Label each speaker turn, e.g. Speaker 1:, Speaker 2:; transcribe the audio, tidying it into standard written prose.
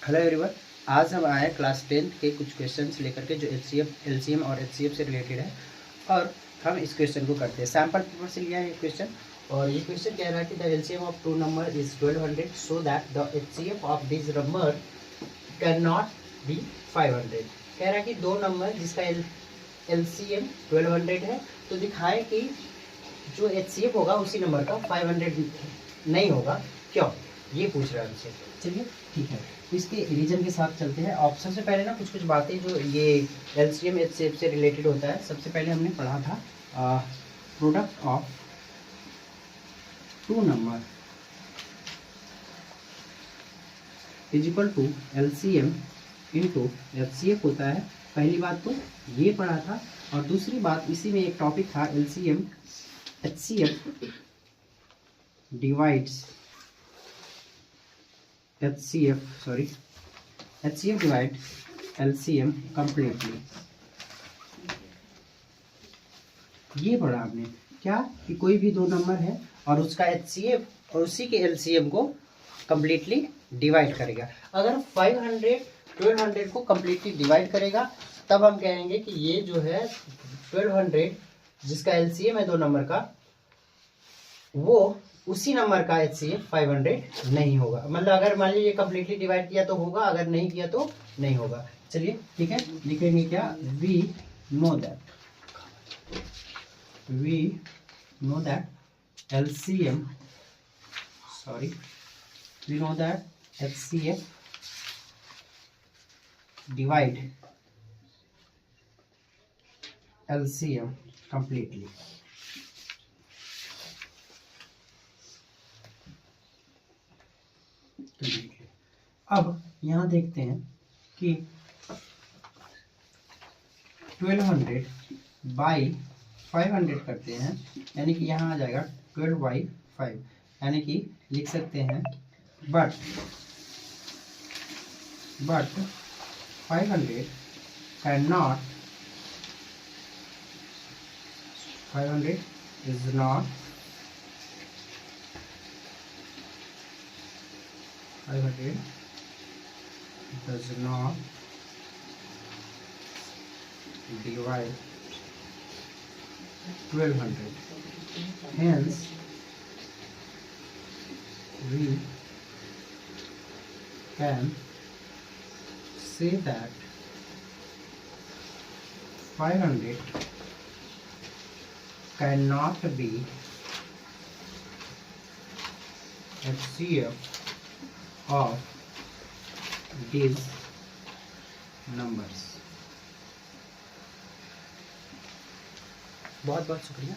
Speaker 1: Hello everyone, आज हम आए क्लास 10 के कुछ क्वेश्चंस लेकर के जो एलसीएम और एचसीएफ से रिलेटेड है। और हम इस क्वेश्चन को करते हैं। सैम्पल पेपर से लिया है ये क्वेश्चन। और ये क्वेश्चन कह रहा है कि the LCM of two number is 1200 so that the HCF of this number can not be 500। कह रहा है कि दो नंबर जिसका एलसीएम 1200 है, तो दिखाए कि जो एचसीएफ होगा उसी नंबर का 500 नहीं होगा, क्यों, ये पूछ रहा है हमसे। चलिए ठीक है, तो इसके रीजन के साथ चलते हैं। और सबसे पहले ना कुछ बातें जो ये एलसीएम एचसीएफ से रिलेटेड होता है। सबसे पहले हमने पढ़ा था product of two number is equal to LCM into HCF होता है। पहली बात तो ये पढ़ा था। और दूसरी बात, इसी में एक टॉपिक था LCM HCF divides HCF divide LCM completely। ये पढ़ा आपने क्या कि कोई भी दो नंबर है और उसका HCF और उसी के LCM को completely डिवाइड करेगा। अगर 500 1200 को completely डिवाइड करेगा तब हम कहेंगे कि ये जो है 1200 जिसका LCM है दो नंबर का, वो उसी नंबर का HCF 500 नहीं होगा। मतलब अगर मान लीजिए कंप्लीटली डिवाइड किया तो होगा, अगर नहीं किया तो नहीं होगा। चलिए ठीक है, लिखेंगे क्या, we know that LCM we know that HCF divide LCM completely। अब यहाँ देखते हैं कि 1200 बाई 500 करते हैं, यानी कि यहाँ आ जाएगा 12/5, यानी कि लिख सकते हैं but 500 is not 500 does not divide 1200, hence we can say that 500 cannot be HCF of these numbers। बहुत बहुत शुक्रिया।